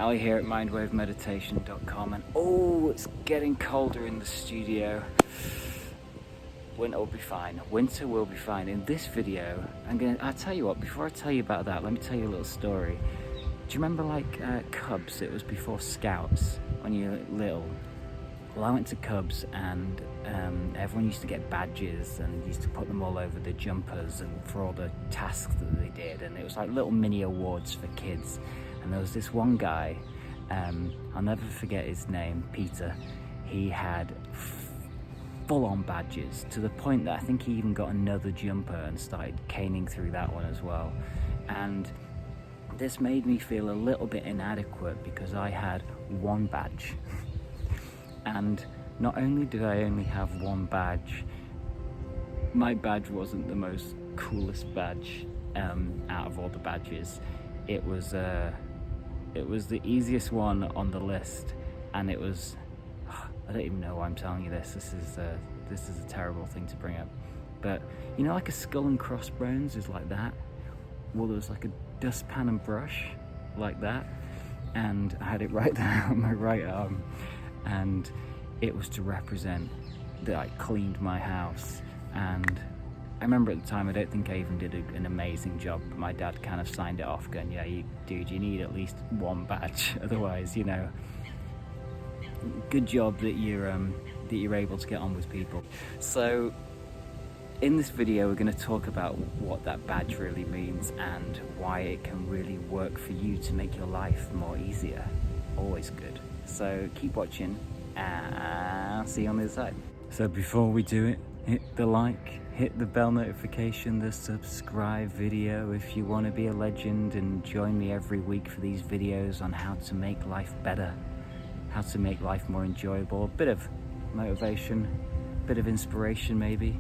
Ali here at mindwavemeditation.com, and oh, it's getting colder in the studio. Winter will be fine. Winter will be fine. In this video, I'll tell you what, before I tell you about that, let me tell you a little story. Do you remember Cubs? It was before Scouts, when you were little. Well, I went to Cubs and everyone used to get badges and used to put them all over the jumpers and for all the tasks that they did, and it was like little mini awards for kids. And there was this one guy, I'll never forget his name, Peter. He had full-on badges to the point that I think he even got another jumper and started caning through that one as well. And this made me feel a little bit inadequate because I had one badge. And not only did I only have one badge, my badge wasn't the most coolest badge out of all the badges. It was the easiest one on the list, and it was, I don't even know why I'm telling you this. This is a terrible thing to bring up, but you know, like a skull and crossbones is like that. Well, there was like a dustpan and brush like that, and I had it right there on my right arm, and it was to represent that I cleaned my house. And I remember at the time, I don't think I even did an amazing job, but my dad kind of signed it off going, yeah, dude, you need at least one badge, otherwise, you know, good job that you're able to get on with people. So in this video, we're going to talk about what that badge really means and why it can really work for you to make your life more easier. Always good. So keep watching, and I'll see you on the other side. So before we do it, hit the like, hit the bell notification, the subscribe video if you want to be a legend, and join me every week for these videos on how to make life better, how to make life more enjoyable, a bit of motivation, a bit of inspiration maybe.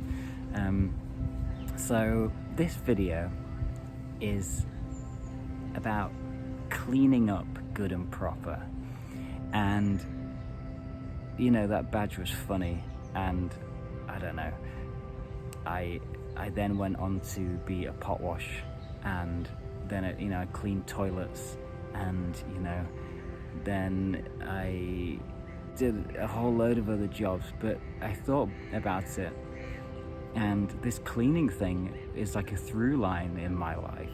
So this video is about cleaning up good and proper. And you know, that badge was funny, and I don't know, I then went on to be a pot wash, and then I cleaned toilets, and then I did a whole load of other jobs. But I thought about it, and this cleaning thing is like a through line in my life,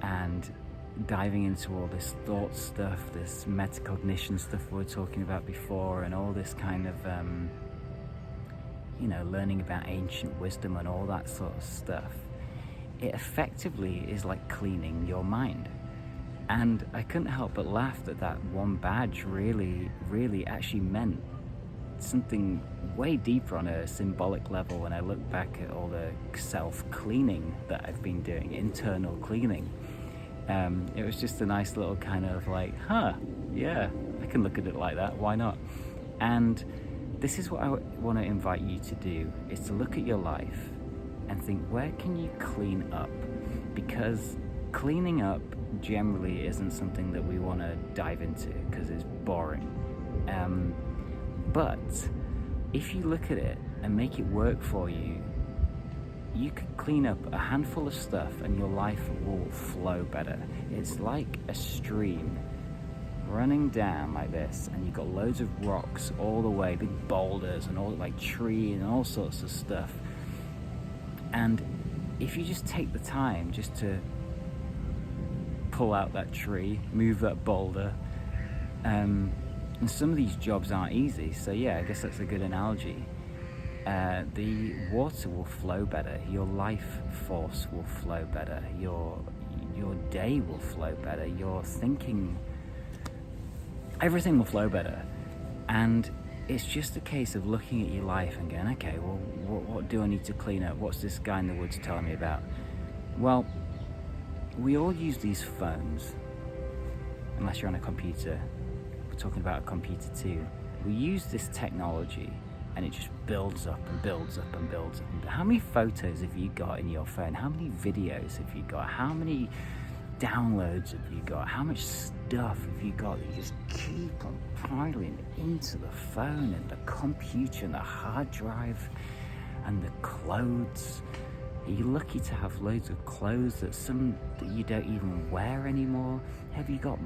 and diving into all this thought stuff, this metacognition stuff we were talking about before, and all this kind of learning about ancient wisdom and all that sort of stuff. It effectively is like cleaning your mind. And I couldn't help but laugh that one badge really actually meant something way deeper on a symbolic level when I look back at all the self-cleaning that I've been doing, internal cleaning. It was just a nice little kind of like, yeah, I can look at it like that, why not? And this is what I want to invite you to do, is to look at your life and think, where can you clean up? Because cleaning up generally isn't something that we want to dive into because it's boring. But if you look at it and make it work for you, you could clean up a handful of stuff and your life will flow better. It's like a stream running down like this, and you've got loads of rocks all the way, big boulders and all like tree and all sorts of stuff. And if you just take the time just to pull out that tree, move that boulder, and some of these jobs aren't easy, so yeah, I guess that's a good analogy. The water will flow better, your life force will flow better, your day will flow better, your thinking, everything will flow better. And it's just a case of looking at your life and going, okay, well, what do I need to clean up? What's this guy in the woods telling me about? Well, we all use these phones, unless you're on a computer. We're talking about a computer too. We use this technology, and it just builds up and builds up and builds up. How many photos have you got in your phone? How many videos have you got? How many downloads have you got? How much stuff have you got that you just keep on piling into the phone and the computer and the hard drive and the clothes? Are you lucky to have loads of clothes that you don't even wear anymore? Have you got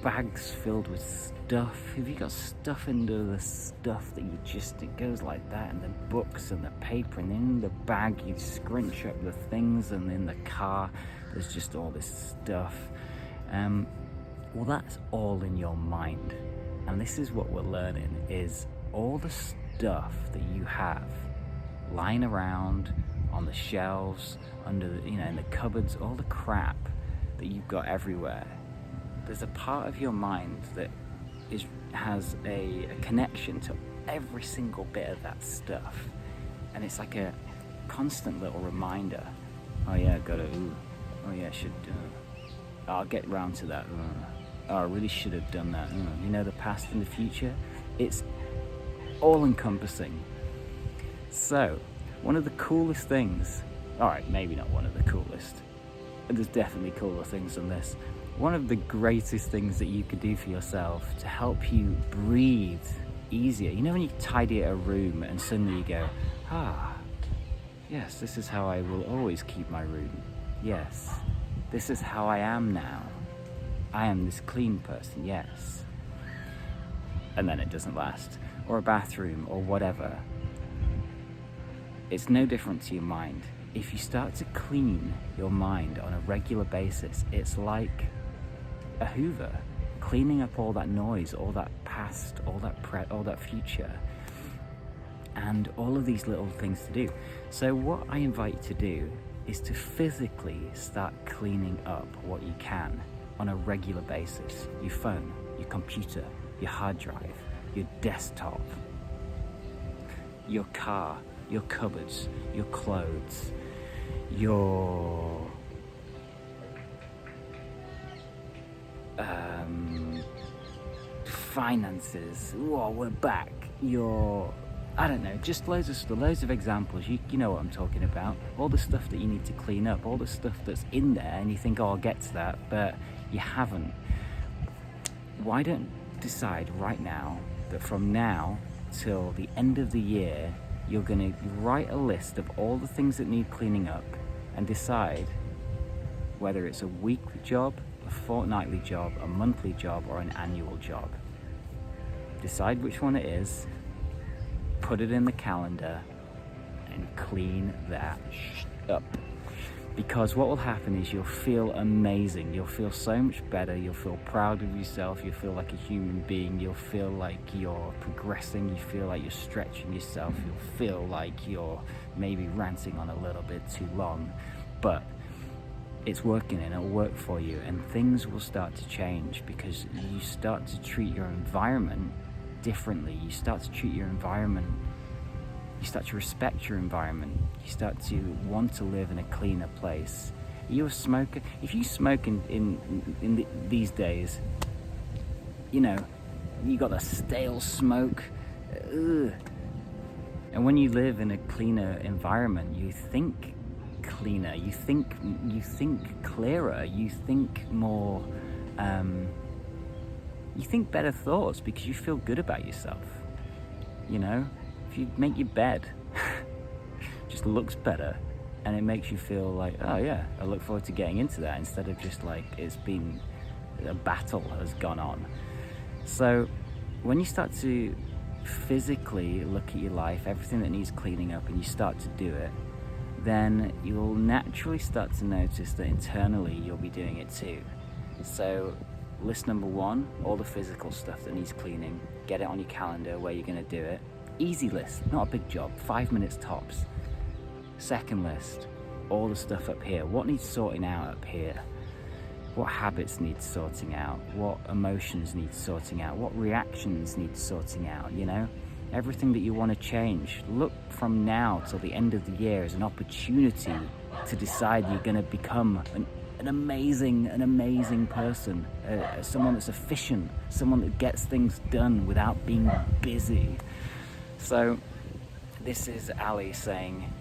bags filled with stuff? Have you got stuff into the stuff that it goes like that, and the books and the paper, and in the bag you scrunch up the things, and in the car there's just all this stuff. Well, that's all in your mind. And this is what we're learning, is all the stuff that you have lying around on the shelves, under the, in the cupboards, all the crap that you've got everywhere. There's a part of your mind that has a connection to every single bit of that stuff, and it's like a constant little reminder. Oh yeah, oh yeah, I'll get round to that. Oh, I really should have done that. The past and the future, it's all encompassing. So one of the coolest things, all right, maybe not one of the coolest, but there's definitely cooler things than this. One of the greatest things that you could do for yourself to help you breathe easier, when you tidy a room and suddenly you go, yes, this is how I will always keep my room. Yes, this is how I am now. I am this clean person, yes. And then it doesn't last. Or a bathroom, or whatever. It's no different to your mind. If you start to clean your mind on a regular basis, it's like a Hoover, cleaning up all that noise, all that past, all that future, and all of these little things to do. So what I invite you to do is to physically start cleaning up what you can on a regular basis. Your phone, your computer, your hard drive, your desktop, your car, your cupboards, your clothes, your finances. Whoa, we're back. I don't know, just loads of examples. You know what I'm talking about. All the stuff that you need to clean up, all the stuff that's in there, and you think, I'll get to that, but you haven't. Why don't decide right now that from now till the end of the year, you're going to write a list of all the things that need cleaning up, and decide whether it's a weekly job, a fortnightly job, a monthly job, or an annual job. Decide which one it is, put it in the calendar, and clean that up. Because what will happen is you'll feel amazing. You'll feel so much better. You'll feel proud of yourself. You'll feel like a human being. You'll feel like you're progressing. You feel like you're stretching yourself. You'll feel like you're maybe ranting on a little bit too long. But it's working, and it'll work for you. And things will start to change because you start to treat your environment differently. You start to treat your environment, you start to respect your environment. You start to want to live in a cleaner place. Are you a smoker? If you smoke in these days, you got that stale smoke. Ugh. And when you live in a cleaner environment, you think cleaner, you think clearer, you think more, you think better thoughts because you feel good about yourself. If you make your bed, it just looks better, and it makes you feel like, oh yeah, I look forward to getting into that, instead of just like it's been a battle has gone on. So when you start to physically look at your life, everything that needs cleaning up, and you start to do it, then you'll naturally start to notice that internally you'll be doing it too. So list number 1, all the physical stuff that needs cleaning. Get it on your calendar where you're going to do it. Easy list, not a big job, 5 minutes tops. Second list, all the stuff up here. What needs sorting out up here? What habits need sorting out? What emotions need sorting out? What reactions need sorting out? Everything that you want to change. Look from now till the end of the year as an opportunity to decide you're going to become an amazing person, someone that's efficient, someone that gets things done without being busy. So this is Ali saying,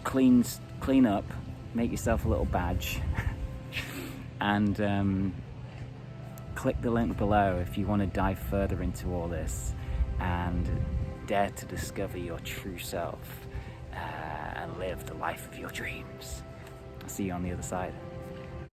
clean up, make yourself a little badge, and click the link below if you want to dive further into all this and dare to discover your true self and live the life of your dreams. I'll see you on the other side.